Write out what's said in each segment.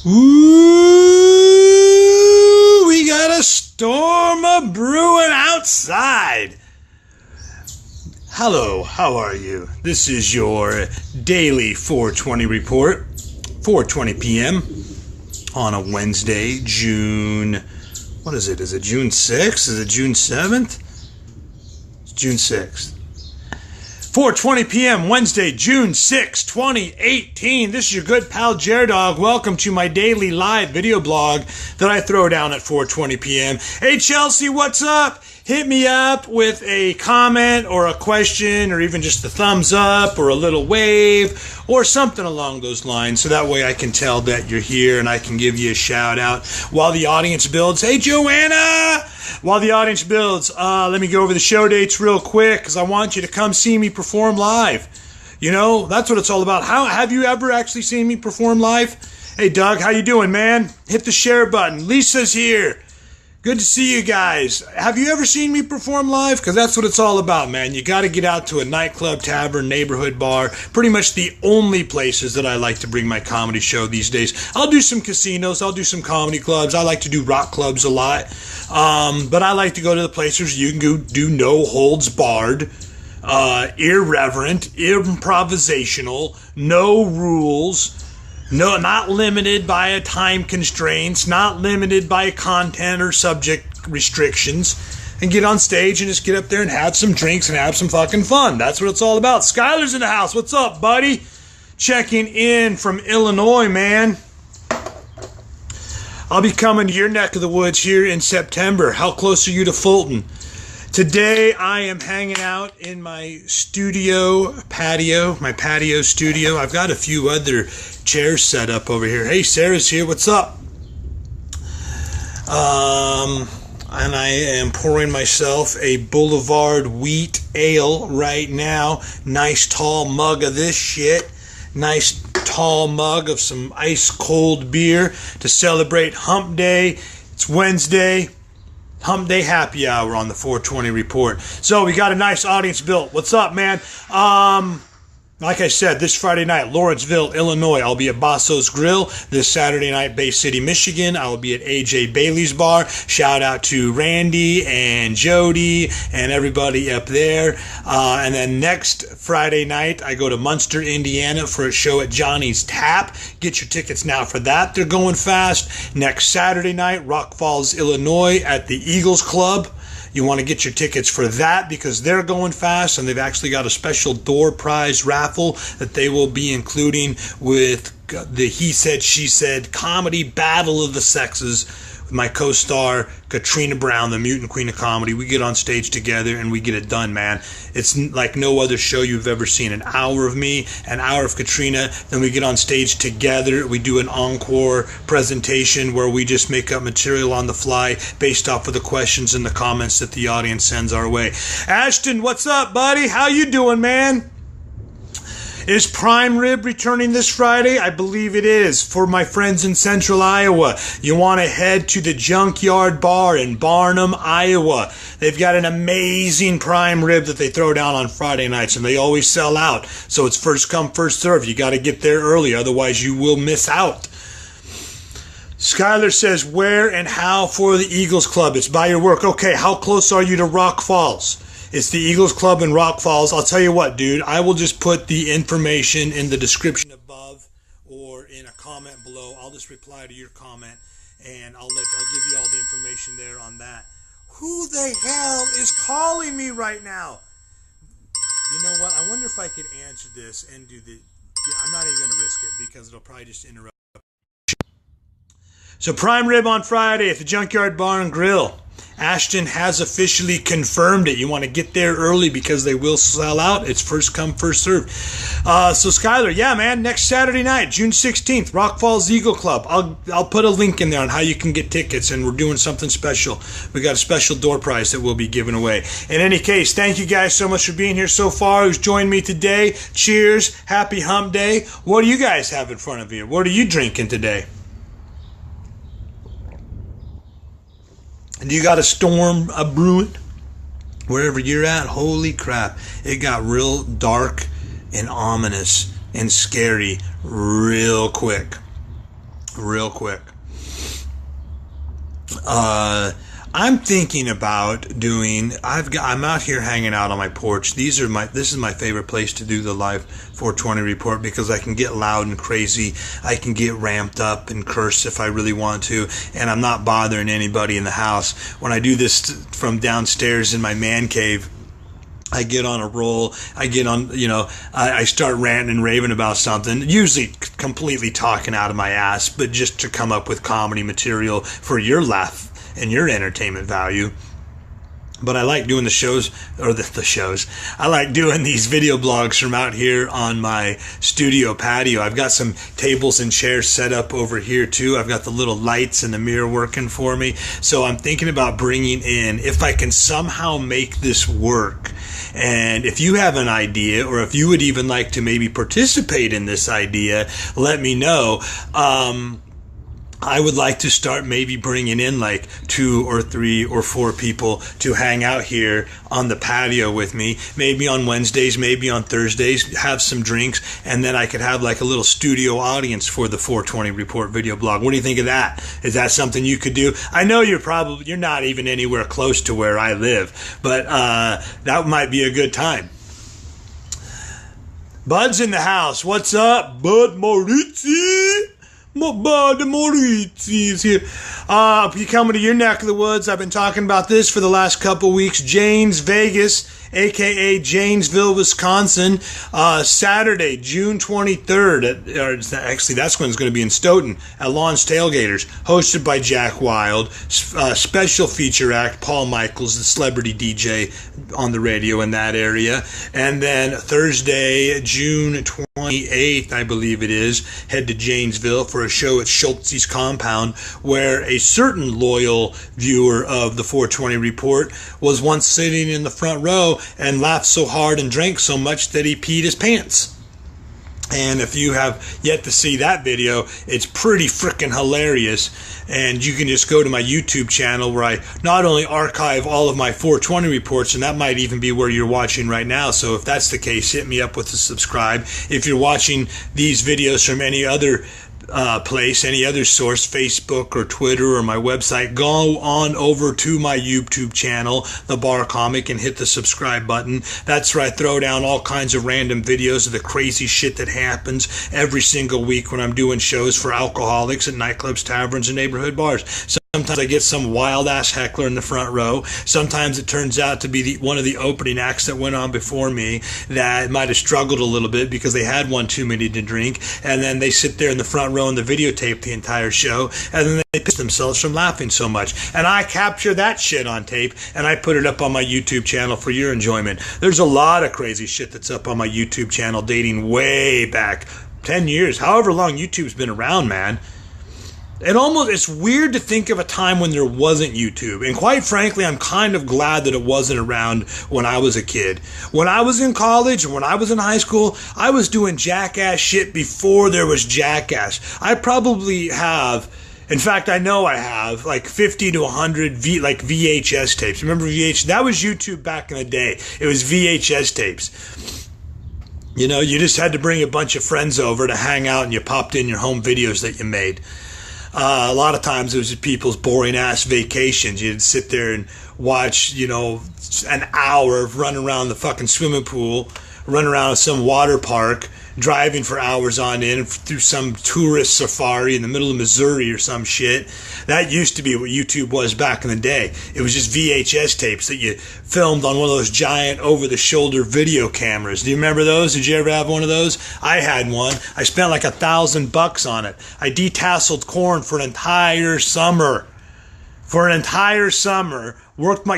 Ooh, we got a storm a brewing outside. Hello, how are you? This is your daily 420 report, 4:20 p.m. on a Wednesday, June, what is it? Is it June 6th? Is it June 7th? It's June 6th. 4:20 p.m. Wednesday, June 6, 2018. This is your good pal jer-dog. Welcome to my daily live video blog that I throw down at 4:20 p.m. Hey Chelsea, what's up? Hit me up with a comment or a question or even just a thumbs up or a little wave or something along those lines, so that way I can tell that you're here and I can give you a shout out while the audience builds. Hey Joanna! While the audience builds, let me go over the show dates real quick because I want you to come see me perform live. You know, that's what it's all about. How have you ever actually seen me perform live? Hey Doug, how you doing, man? Hit the share button. Lisa's here. Good to see you guys. Have you ever seen me perform live? Because that's what it's all about, man. You got to get out to a nightclub, tavern, neighborhood bar. Pretty much the only places that I like to bring my comedy show these days. I'll do some casinos. I'll do some comedy clubs. I like to do rock clubs a lot. But I like to go to the places you can go do no holds barred, irreverent, improvisational, no rules. No, not limited by a time constraints, not limited by content or subject restrictions, and get on stage and just get up there and have some drinks and have some fucking fun. That's what it's all about. Skylar's in the house. What's up, buddy? Checking in from Illinois, man. I'll be coming to your neck of the woods here in September. How close are you to Fulton? Today I am hanging out in my patio, my patio studio. I've got a few other chairs set up over here. Hey, Sarah's here. What's up? And I am pouring myself a Boulevard wheat ale right now. Nice tall mug of this shit. Nice tall mug of some ice cold beer to celebrate Hump Day. It's Wednesday. Hump Day happy hour on the 420 report. So we got a nice audience built. What's up, man? Like I said, this Friday night, Lawrenceville, Illinois. I'll be at Basso's Grill. This Saturday night, Bay City, Michigan. I will be at AJ Bailey's Bar. Shout out to Randy and Jody and everybody up there. And then next Friday night, I go to Munster, Indiana for a show at Johnny's Tap. Get your tickets now for that. They're going fast. Next Saturday night, Rock Falls, Illinois at the Eagles Club. You want to get your tickets for that because they're going fast, and they've actually got a special door prize raffle that they will be including with the He Said, She Said comedy battle of the sexes with my co-star Katrina Brown, the mutant queen of comedy. We get on stage together and we get it done, man. It's like no other show you've ever seen. An hour of me, an hour of Katrina, then we get on stage together. We do an encore presentation where we just make up material on the fly based off of the questions and the comments that the audience sends our way. Ashton, what's up, buddy? How you doing, man? Is Prime Rib returning this Friday? I believe it is. For my friends in Central Iowa, you want to head to the Junkyard Bar in Barnum, Iowa. They've got an amazing prime rib that they throw down on Friday nights, and they always sell out. So it's first come, first serve. You got to get there early, otherwise you will miss out. Skylar says, where and how for the Eagles Club? It's by your work. Okay, how close are you to Rock Falls? It's the Eagles Club in Rock Falls. I'll tell you what, dude. I will just put the information in the description above or in a comment below. I'll just reply to your comment, and I'll give you all the information there on that. Who the hell is calling me right now? You know what? I wonder if I could answer this and do the... Yeah, I'm not even going to risk it because it'll probably just interrupt. So Prime Rib on Friday at the Junkyard Bar and Grill. Ashton has officially confirmed it. You want to get there early because they will sell out. It's first come, first serve. So Skylar, yeah, man, next Saturday night, June 16th, Rock Falls Eagle Club. I'll put a link in there on how you can get tickets, and we're doing something special. We got a special door prize that we'll be giving away. In any case, thank you guys so much for being here so far. Who's joined me today? Cheers. Happy Hump Day. What do you guys have in front of you? What are you drinking today? And you got a storm a brewing wherever you're at. Holy crap, it got real dark and ominous and scary real quick. real quick. I'm thinking about doing. I'm out here hanging out on my porch. This is my favorite place to do the live 420 report because I can get loud and crazy. I can get ramped up and curse if I really want to, and I'm not bothering anybody in the house. When I do this from downstairs in my man cave, I get on a roll. I get on, I start ranting and raving about something, usually completely talking out of my ass, but just to come up with comedy material for your laugh and your entertainment value. But I like doing the shows. I like doing these video blogs from out here on my studio patio. I've got some tables and chairs set up over here too. I've got the little lights and the mirror working for me. So I'm thinking about bringing in, if I can somehow make this work. And if you have an idea, or if you would even like to maybe participate in this idea, let me know. I would like to start maybe bringing in like 2 or 3 or 4 people to hang out here on the patio with me, maybe on Wednesdays, maybe on Thursdays, have some drinks, and then I could have like a little studio audience for the 420 Report video blog. What do you think of that? Is that something you could do? I know you're not even anywhere close to where I live, but that might be a good time. Bud's in the house. What's up, Bud Maurizi? My bud Maurizi is here. If you're coming to your neck of the woods, I've been talking about this for the last couple weeks. Jane's Vegas, a.k.a. Janesville, Wisconsin, Saturday, June 23rd. Actually, that's when it's going to be in Stoughton at Lon's Tailgaters, hosted by Jack Wild. Special feature act, Paul Michaels, the celebrity DJ on the radio in that area. And then Thursday, June 28th, I believe it is, head to Janesville for a show at Schultz's compound, where a certain loyal viewer of the 420 Report was once sitting in the front row and laughed so hard and drank so much that he peed his pants. And if you have yet to see that video, it's pretty freaking hilarious. And you can just go to my YouTube channel where I not only archive all of my 420 reports, and that might even be where you're watching right now. So if that's the case, hit me up with a subscribe. If you're watching these videos from any other place, any other source, Facebook or Twitter or my website, go on over to my YouTube channel, The Bar Comic, and hit the subscribe button. That's where I throw down all kinds of random videos of the crazy shit that happens every single week when I'm doing shows for alcoholics at nightclubs, taverns, and neighborhood bars. Sometimes I get some wild-ass heckler in the front row. Sometimes it turns out to be one of the opening acts that went on before me that might have struggled a little bit because they had one too many to drink, and then they sit there in the front row and the videotape the entire show, and then they piss themselves from laughing so much. And I capture that shit on tape, and I put it up on my YouTube channel for your enjoyment. There's a lot of crazy shit that's up on my YouTube channel dating way back 10 years, however long YouTube's been around, man. It's weird to think of a time when there wasn't YouTube. And quite frankly, I'm kind of glad that it wasn't around when I was a kid. When I was in college and when I was in high school, I was doing jackass shit before there was jackass. I probably have, in fact, I know I have like 50 to 100 VHS tapes. Remember VHS? That was YouTube back in the day. It was VHS tapes. You know, you just had to bring a bunch of friends over to hang out and you popped in your home videos that you made. A lot of times it was people's boring ass vacations. You'd sit there and watch, an hour of running around the fucking swimming pool, run around some water park, driving for hours on end through some tourist safari in the middle of Missouri or some shit. That used to be what YouTube was back in the day. It was just VHS tapes that you filmed on one of those giant over-the-shoulder video cameras. Do you remember those? Did you ever have one of those? I had one. I spent like $1,000 on it. I detasseled corn for an entire summer.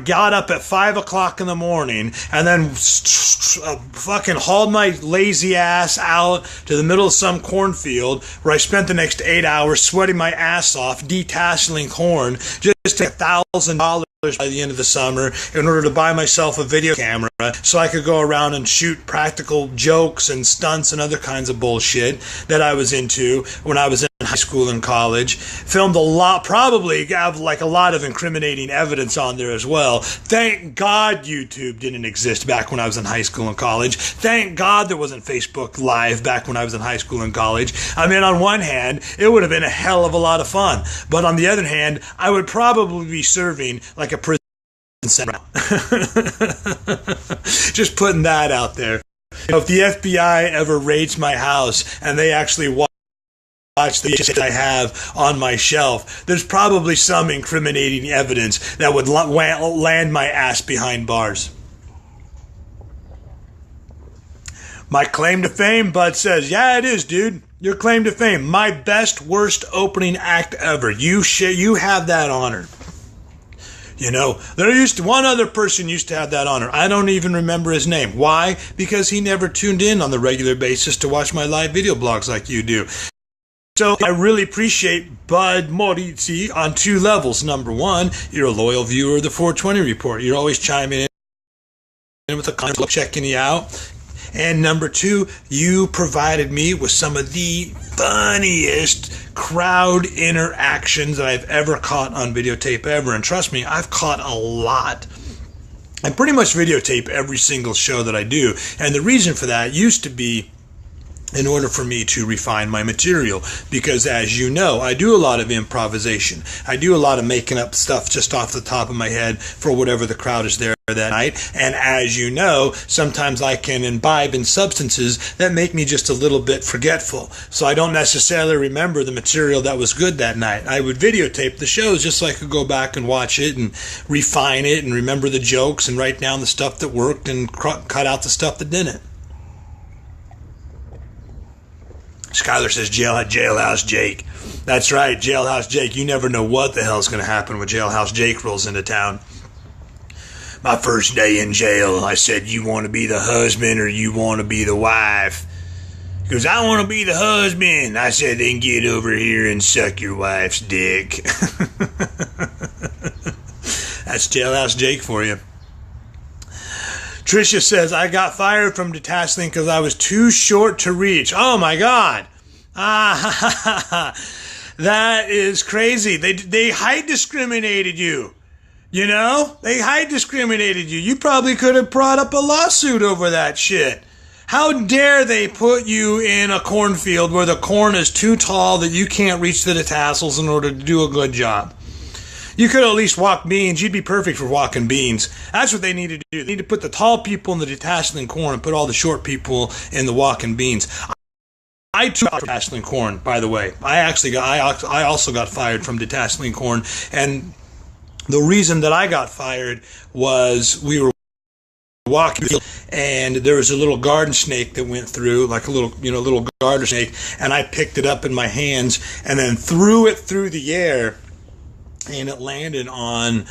Got up at 5 o'clock in the morning and then fucking hauled my lazy ass out to the middle of some cornfield where I spent the next 8 hours sweating my ass off detasseling corn just to $1,000 by the end of the summer in order to buy myself a video camera so I could go around and shoot practical jokes and stunts and other kinds of bullshit that I was into when I was in high school and college. Filmed a lot, probably have like a lot of incriminating evidence on there as well. Thank God YouTube didn't exist back when I was in high school and college. Thank God there wasn't Facebook Live back when I was in high school and college. I mean, on one hand, it would have been a hell of a lot of fun. But on the other hand, I would probably be serving like a prison sentence. Just putting that out there. If the FBI ever raids my house and they actually watch the shit I have on my shelf, there's probably some incriminating evidence that would land my ass behind bars. My claim to fame, Bud says, yeah, it is, dude. Your claim to fame. My best, worst opening act ever. You have that honor. You know, one other person used to have that honor. I don't even remember his name. Why? Because he never tuned in on the regular basis to watch my live video blogs like you do. So I really appreciate Bud Morizzi on two levels. Number one, you're a loyal viewer of the 420 Report. You're always chiming in with a comment, checking you out. And number two, you provided me with some of the funniest crowd interactions that I've ever caught on videotape ever. And trust me, I've caught a lot. I pretty much videotape every single show that I do. And the reason for that used to be in order for me to refine my material, because as you know, I do a lot of improvisation. I do a lot of making up stuff just off the top of my head for whatever the crowd is there that night. And as you know, sometimes I can imbibe in substances that make me just a little bit forgetful. So I don't necessarily remember the material that was good that night. I would videotape the shows just so I could go back and watch it and refine it and remember the jokes and write down the stuff that worked and cut out the stuff that didn't. Skylar says Jailhouse Jake. That's right, Jailhouse Jake. You never know what the hell's going to happen when Jailhouse Jake rolls into town. My first day in jail, I said, you want to be the husband or you want to be the wife? He goes, I want to be the husband. I said, then get over here and suck your wife's dick. That's Jailhouse Jake for you. Tricia says, I got fired from detasseling because I was too short to reach. Oh, my God. That is crazy. They height discriminated you. You know? They height discriminated you. You probably could have brought up a lawsuit over that shit. How dare they put you in a cornfield where the corn is too tall that you can't reach the tassels in order to do a good job? You could at least walk beans. You'd be perfect for walking beans. That's what they need to do. They need to put the tall people in the detasseling corn and put all the short people in the walking beans. I too got detasseling corn, by the way. I also got fired from detasseling corn, and the reason that I got fired was we were walking and there was a little garden snake that went through, like a little garter snake, and I picked it up in my hands and then threw it through the air. And it landed on,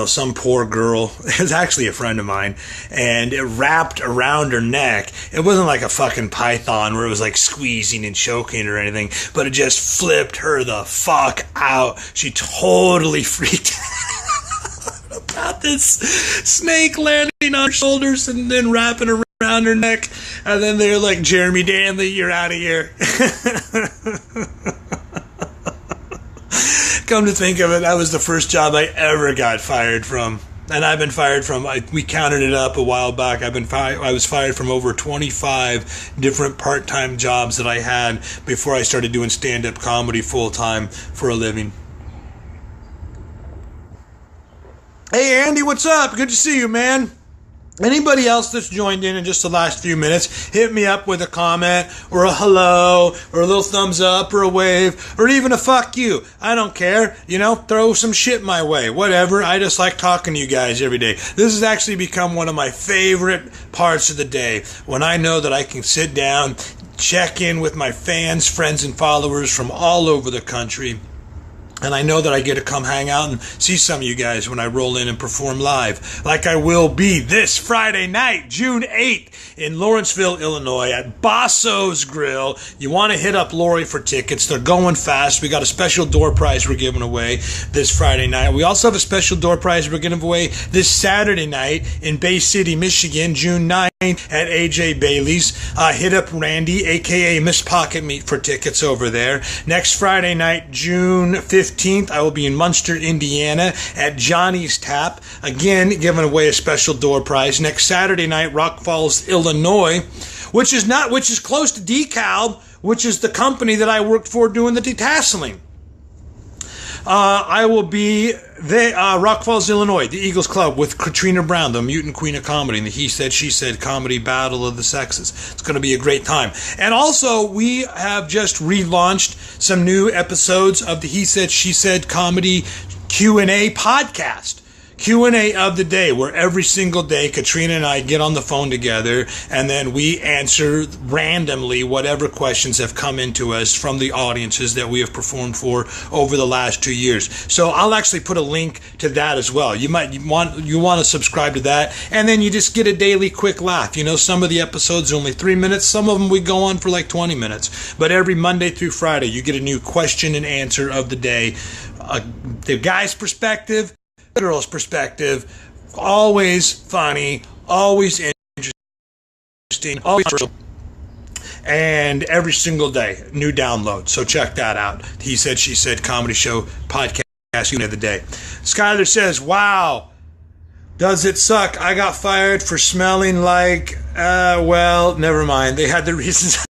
some poor girl. It was actually a friend of mine. And it wrapped around her neck. It wasn't like a fucking python where it was like squeezing and choking or anything. But it just flipped her the fuck out. She totally freaked out about this snake landing on her shoulders and then wrapping around her neck. And then they're like, Jeremy Danley, you're out of here. Come to think of it, that was the first job I ever got fired from. And I've been fired from, we counted it up a while back, I was fired from over 25 different part-time jobs that I had before I started doing stand-up comedy full-time for a living. Hey Andy, what's up? Good to see you, man. Anybody else that's joined in just the last few minutes, hit me up with a comment or a hello or a little thumbs up or a wave or even a fuck you. I don't care. Throw some shit my way. Whatever. I just like talking to you guys every day. This has actually become one of my favorite parts of the day when I know that I can sit down, check in with my fans, friends, and followers from all over the country. And I know that I get to come hang out and see some of you guys when I roll in and perform live, like I will be this Friday night, June 8th, in Lawrenceville, Illinois, at Basso's Grill. You want to hit up Lori for tickets. They're going fast. We got a special door prize we're giving away this Friday night. We also have a special door prize we're giving away this Saturday night in Bay City, Michigan, June 9th. at AJ Bailey's. Hit up Randy, aka Miss Pocket Meat, for tickets over there. Next Friday night, June 15th, I will be in Munster, Indiana at Johnny's Tap. Again, giving away a special door prize. Next Saturday night, Rock Falls, Illinois, which is close to DeKalb, which is the company that I worked for doing the detasseling. I will be there, Rock Falls, Illinois, the Eagles Club, with Katrina Brown, the mutant queen of comedy, and the He Said, She Said comedy battle of the sexes. It's going to be a great time. And also, we have just relaunched some new episodes of the He Said, She Said comedy Q&A podcast. Q&A of the day, where every single day Katrina and I get on the phone together and then we answer randomly whatever questions have come into us from the audiences that we have performed for over the last 2 years. So I'll actually put a link to that as well. You want to subscribe to that, and then you just get a daily quick laugh. You know, some of the episodes are only 3 minutes, some of them we go on for like 20 minutes. But every Monday through Friday, you get a new question and answer of the day. The guy's perspective, girl's perspective, always funny, always interesting, always, and every single day, new download. So check that out. He Said, She Said comedy show podcast of the day. Skylar says, wow, does it suck? I got fired for smelling like, well, never mind. They had the reasons.